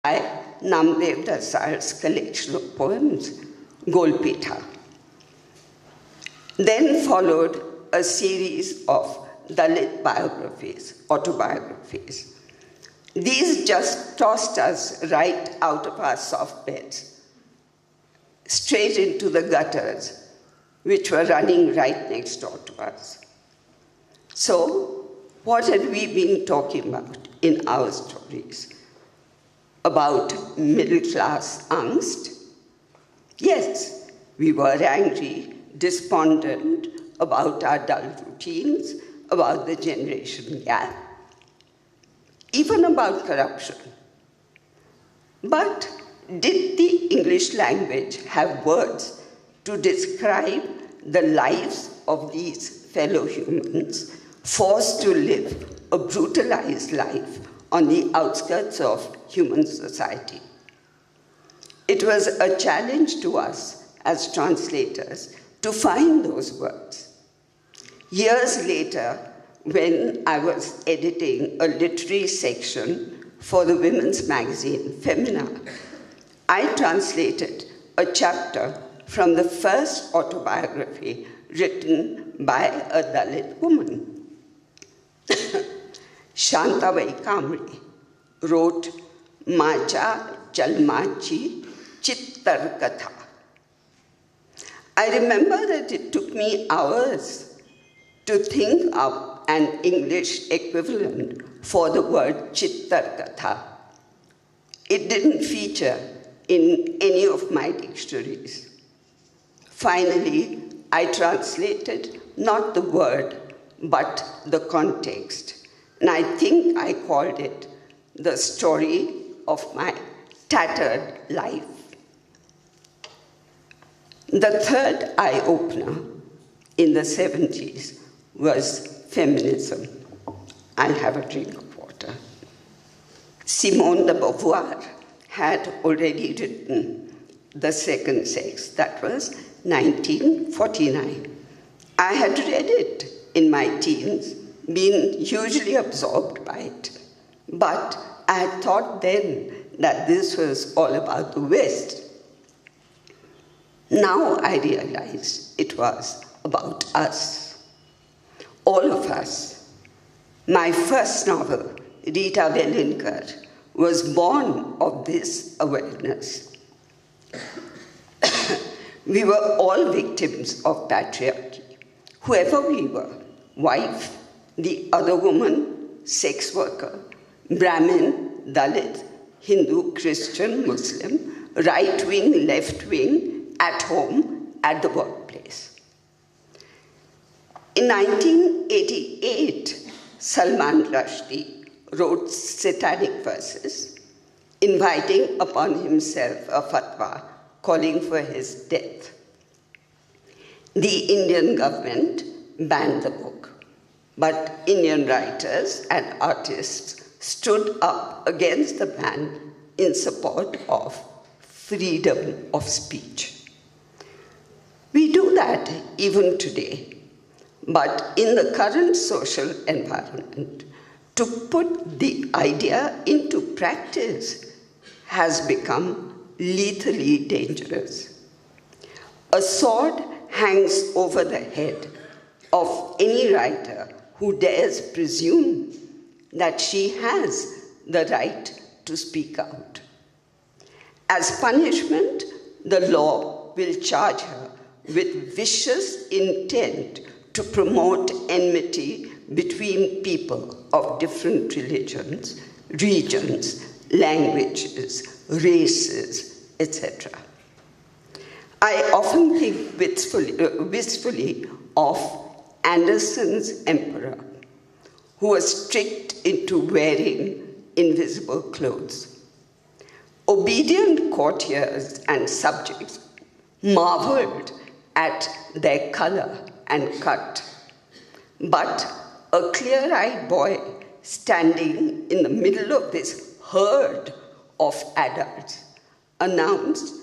by Nambiar's collection of poems, Golpitha. Then followed a series of Dalit biographies, autobiographies. These just tossed us right out of our soft beds, straight into the gutters, which were running right next door to us. So, what had we been talking about in our stories? About middle-class angst? Yes, we were angry, despondent about our dull routines, about the generation gap, even about corruption. But did the English language have words to describe the lives of these fellow humans forced to live a brutalized life on the outskirts of human society? It was a challenge to us as translators to find those words. Years later, when I was editing a literary section for the women's magazine, Femina, I translated a chapter from the first autobiography written by a Dalit woman. Shantabai Kamri wrote Macha Jalmachi Chittar Katha. I remember that it took me hours to think up an English equivalent for the word Chittar Katha. It didn't feature in any of my dictionaries. Finally, I translated not the word, but the context. And I think I called it The Story of My Tattered Life. The third eye-opener in the 70s was feminism. I'll have a drink of water. Simone de Beauvoir had already written The Second Sex. That was 1949. I had read it in my teens, been hugely absorbed by it. But I had thought then that this was all about the West. Now I realize it was about us, all of us. My first novel, Rita Wellinkar, was born of this awareness. We were all victims of patriarchy, whoever we were, wife, the other woman, sex worker, Brahmin, Dalit, Hindu, Christian, Muslim, right wing, left wing, at home, at the workplace. In 1988, Salman Rushdie wrote satanic verses, inviting upon himself a fatwa calling for his death. The Indian government banned the book, but Indian writers and artists stood up against the ban in support of freedom of speech. We do that even today, but in the current social environment, to put the idea into practice has become lethally dangerous. A sword hangs over the head of any writer who dares presume that she has the right to speak out. As punishment, the law will charge her with vicious intent to promote enmity between people of different religions, regions, languages, races, etc. I often think wistfully of Anderson's emperor, who was tricked into wearing invisible clothes. Obedient courtiers and subjects marveled at their color and cut. But a clear-eyed boy standing in the middle of this herd of adults announced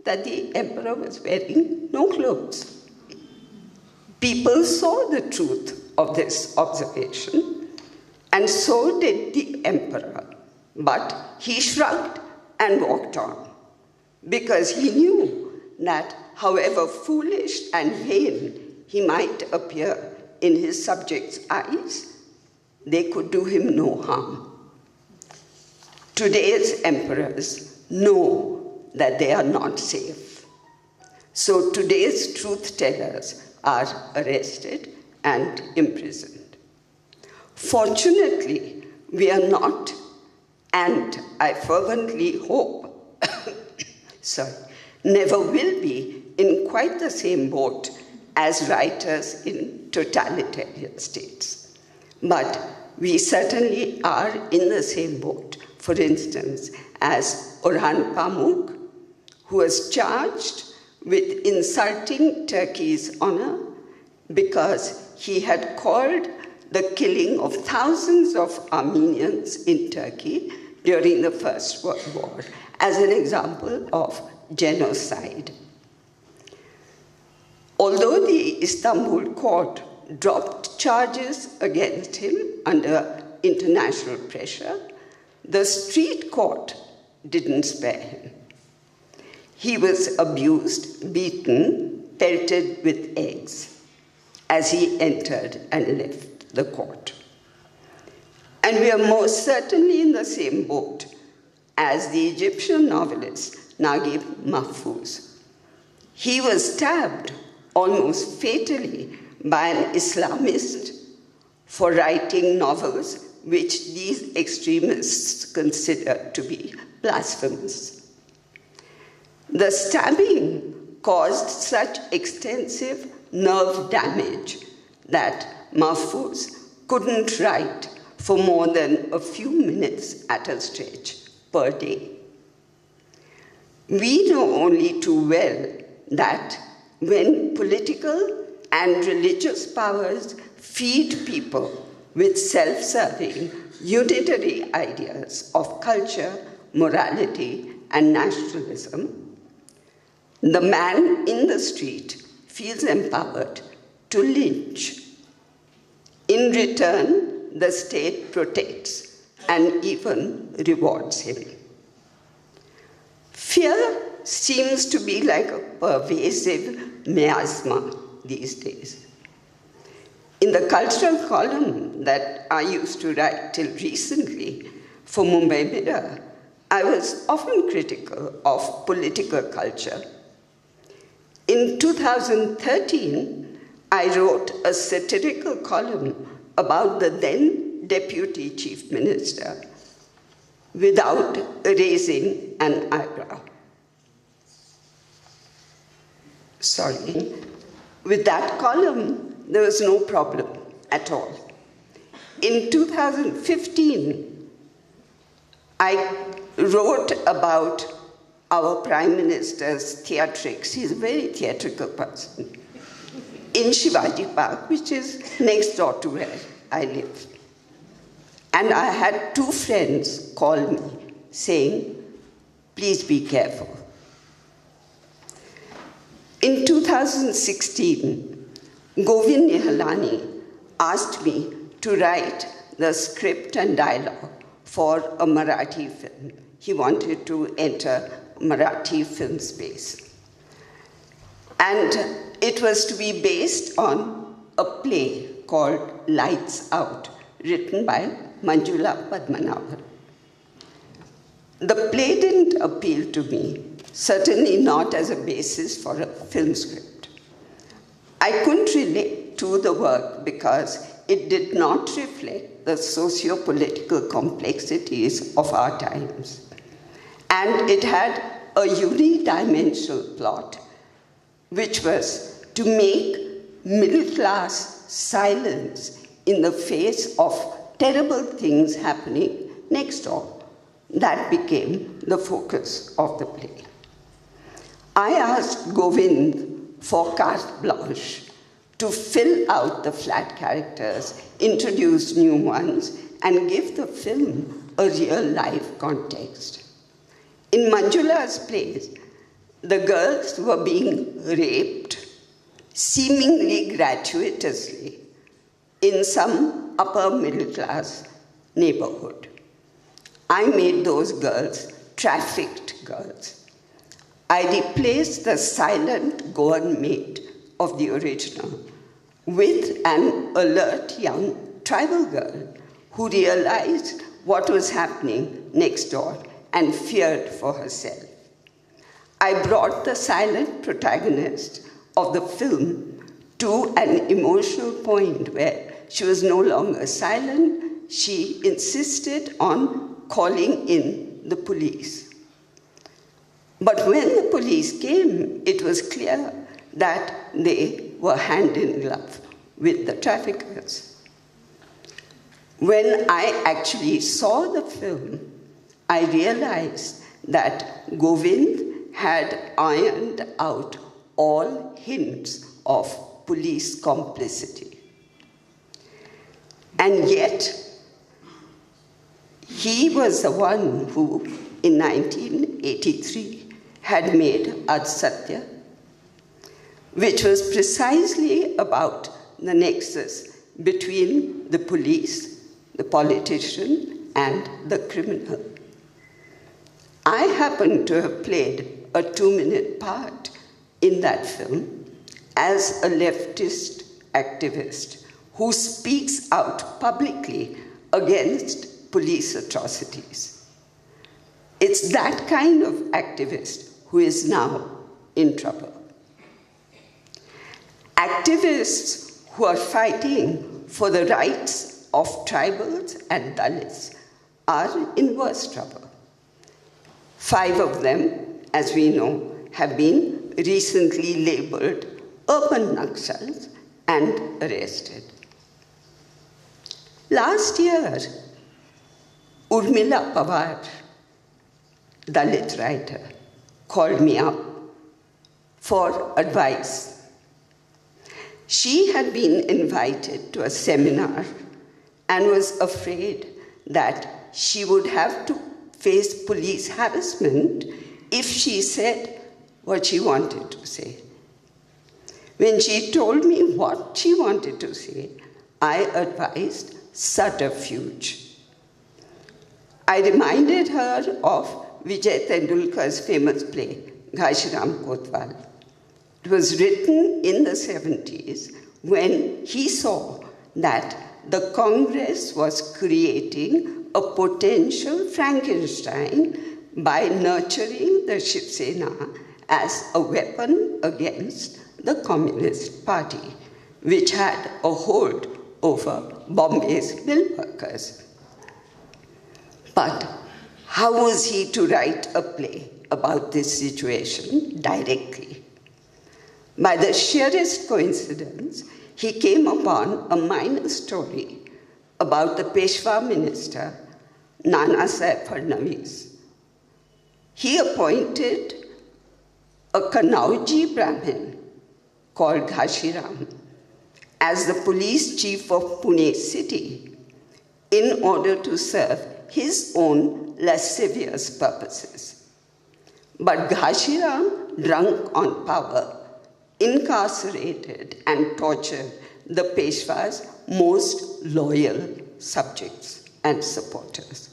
that the emperor was wearing no clothes. People saw the truth of this observation, and so did the emperor. But he shrugged and walked on, because he knew that however foolish and vain he might appear in his subjects' eyes, they could do him no harm. Today's emperors know that they are not safe. So today's truth-tellers are arrested and imprisoned. Fortunately, we are not, and I fervently hope, never will be in quite the same boat as writers in totalitarian states. But we certainly are in the same boat, for instance, as Orhan Pamuk, who was charged with insulting Turkey's honor because he had called the killing of thousands of Armenians in Turkey during the First World War as an example of genocide. Although the Istanbul court dropped charges against him under international pressure, the street court didn't spare him. He was abused, beaten, pelted with eggs as he entered and left the court. And we are most certainly in the same boat as the Egyptian novelist Naguib Mahfouz. He was stabbed almost fatally by an Islamist for writing novels which these extremists consider to be blasphemous. The stabbing caused such extensive nerve damage that Mahfouz couldn't write for more than a few minutes at a stretch per day. We know only too well that when political and religious powers feed people with self-serving, unitary ideas of culture, morality, and nationalism, the man in the street feels empowered to lynch. In return, the state protects and even rewards him. Fear seems to be like a pervasive miasma these days. In the cultural column that I used to write till recently for Mumbai Mirror, I was often critical of political culture. In 2013, I wrote a satirical column about the then Deputy Chief Minister without raising an eyebrow. With that column, there was no problem at all. In 2015, I wrote about our Prime Minister's theatrics. He's a very theatrical person. In Shivaji Park, which is next door to where I live. And I had two friends call me saying, please be careful. In 2016, Govind Nihalani asked me to write the script and dialogue for a Marathi film. He wanted to enter Marathi film space. And it was to be based on a play called Lights Out, written by Manjula Padmanabhan. The play didn't appeal to me, certainly not as a basis for a film script. I couldn't relate to the work because it did not reflect the socio-political complexities of our times. And it had a unidimensional plot, which was to make middle-class silence in the face of terrible things happening next door. That became the focus of the play. I asked Govind for carte blanche to fill out the flat characters, introduce new ones, and give the film a real-life context. In Manjula's plays, the girls were being raped, seemingly gratuitously, in some upper middle-class neighborhood. I made those girls trafficked girls. I replaced the silent Goan maid of the original with an alert young tribal girl who realized what was happening next door and feared for herself. I brought the silent protagonist of the film to an emotional point where she was no longer silent. She insisted on calling in the police. But when the police came, it was clear that they were hand in glove with the traffickers. When I actually saw the film, I realized that Govind had ironed out all hints of police complicity. And yet, he was the one who, in 1983, had made Aj Satya, which was precisely about the nexus between the police, the politician, and the criminal. I happened to have played a 2-minute part in that film as a leftist activist who speaks out publicly against police atrocities. It's that kind of activist who is now in trouble. Activists who are fighting for the rights of tribals and Dalits are in worse trouble. 5 of them, as we know, have been recently labeled urban Naxals and arrested. Last year, Urmila Pawar, Dalit writer, called me up for advice. She had been invited to a seminar and was afraid that she would have to face police harassment if she said what she wanted to say. When she told me what she wanted to say, I advised subterfuge. I reminded her of Vijay Tendulkar's famous play, Ghashiram Kotwal. It was written in the 70s when he saw that the Congress was creating a potential Frankenstein by nurturing the Shiv Sena as a weapon against the Communist Party, which had a hold over Bombay's mill workers. But how was he to write a play about this situation directly? By the sheerest coincidence, he came upon a minor story about the Peshwa minister, Nana Sahib Fadnavis. He appointed a Kanauji Brahmin called Ghashiram as the police chief of Pune city in order to serve his own lascivious purposes. But Ghashiram, drunk on power, incarcerated and tortured the Peshwa's most loyal subjects and supporters.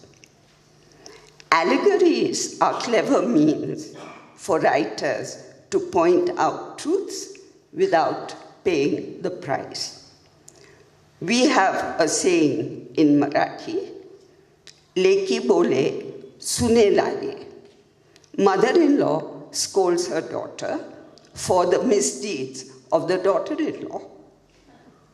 Allegories are clever means for writers to point out truths without paying the price. We have a saying in Marathi, Leki bole, sune lage. Mother-in-law scolds her daughter for the misdeeds of the daughter-in-law.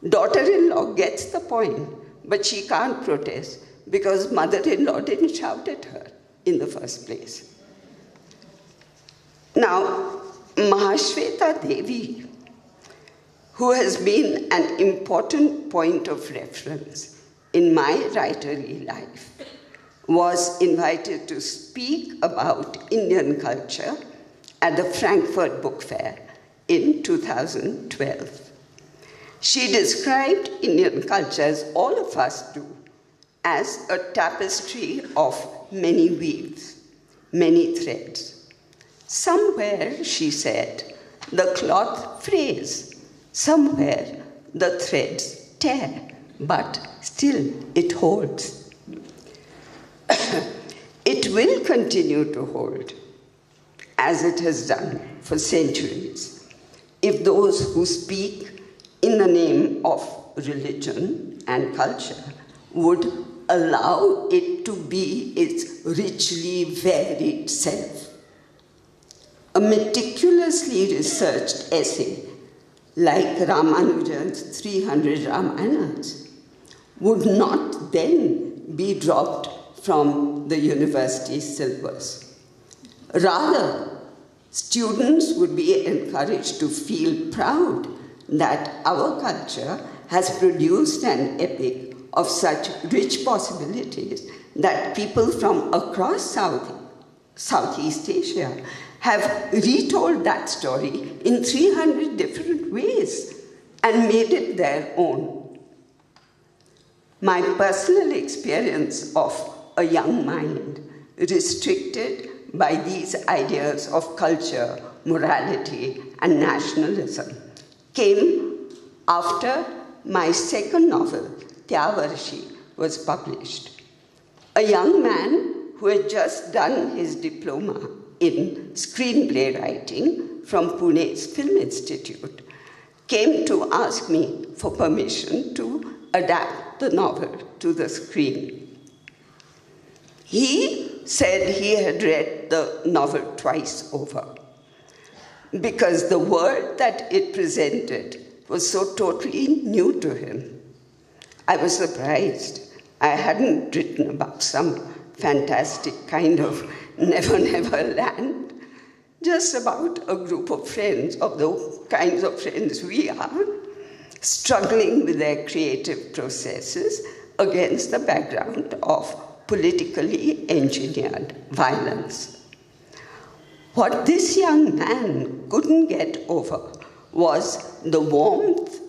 Daughter-in-law gets the point, but she can't protest because mother-in-law didn't shout at her in the first place. Now, Mahashweta Devi, who has been an important point of reference in my writerly life, was invited to speak about Indian culture at the Frankfurt Book Fair in 2012. She described Indian culture, as all of us do, as a tapestry of many weaves, many threads. Somewhere, she said, the cloth frays, somewhere the threads tear, but still it holds. It it will continue to hold, as it has done for centuries, if those who speak in the name of religion and culture would allow it to be its richly varied self. A meticulously researched essay like Ramanujan's 300 Ramayanas would not then be dropped from the university syllabus. Rather, students would be encouraged to feel proud that our culture has produced an epic of such rich possibilities that people from across Southeast Asia have retold that story in 300 different ways and made it their own. My personal experience of a young mind restricted by these ideas of culture, morality, and nationalism came after my second novel, Tyavarshi, was published. A young man who had just done his diploma in screenplay writing from Pune's Film Institute came to ask me for permission to adapt the novel to the screen. He said he had read the novel twice over because the world that it presented was so totally new to him. I was surprised. I hadn't written about some fantastic kind of never, never land, just about a group of friends, of the kinds of friends we are, struggling with their creative processes against the background of politically engineered violence. What this young man couldn't get over was the warmth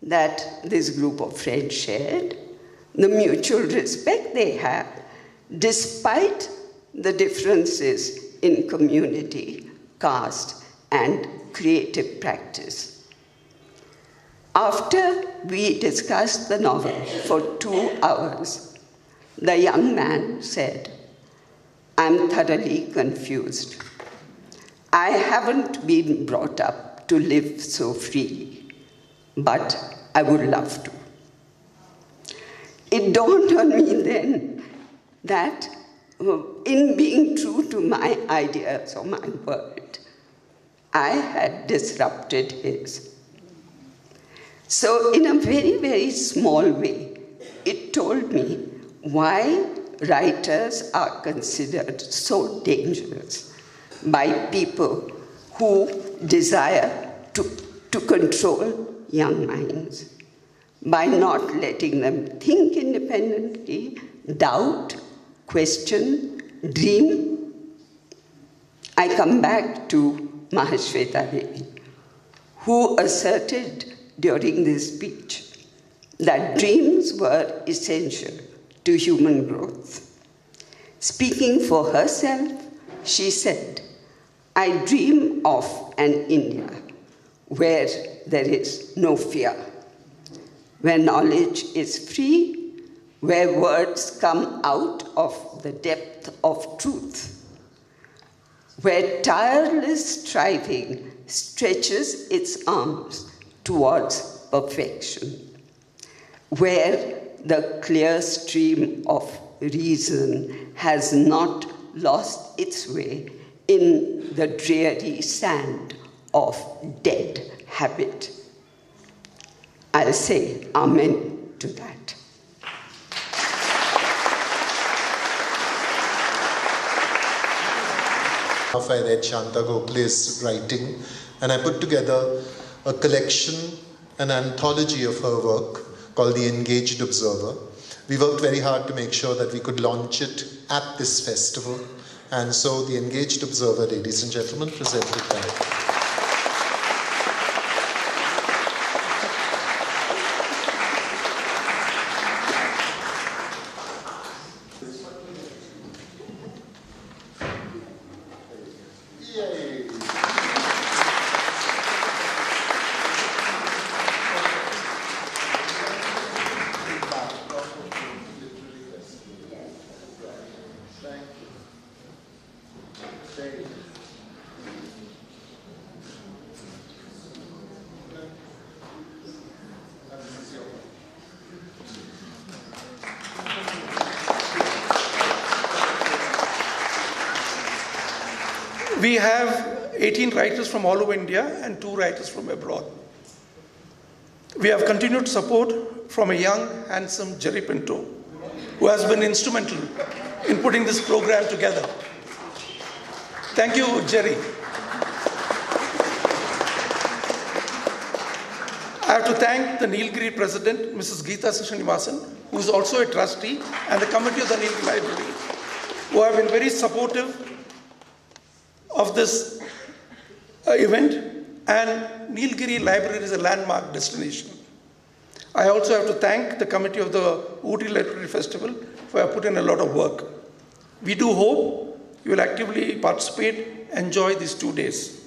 that this group of friends shared, the mutual respect they had, despite the differences in community, caste, and creative practice. After we discussed the novel for 2 hours, the young man said, "I'm thoroughly confused. I haven't been brought up to live so freely, but I would love to." It dawned on me then that in being true to my ideas or my world, I had disrupted his. So in a very, very small way, it told me why writers are considered so dangerous by people who desire to control young minds, by not letting them think independently, doubt, question, dream. I come back to Mahashweta Devi, who asserted during this speech that dreams were essential to human growth. Speaking for herself, she said, "I dream of an India where there is no fear, where knowledge is free, where words come out of the depth of truth, where tireless striving stretches its arms towards perfection, where the clear stream of reason has not lost its way in the dreary sand of dead habit." I'll say amen to that. I read Shanta Gokhale's writing, and I put together a collection, an anthology of her work called The Engaged Observer. We worked very hard to make sure that we could launch it at this festival, and so The Engaged Observer, ladies and gentlemen, presented that. We have 18 writers from all over India and 2 writers from abroad. We have continued support from a young, handsome Jerry Pinto, who has been instrumental in putting this program together. Thank you, Jerry. I have to thank the Nilgiri President, Mrs. Geetha Srinivasan, who is also a trustee, and the committee of the Nilgiri Library, who have been very supportive of this event, and Nilgiri Library is a landmark destination. I also have to thank the committee of the Ooty Literary Festival for putting in a lot of work. We do hope you will actively participate, enjoy these 2 days.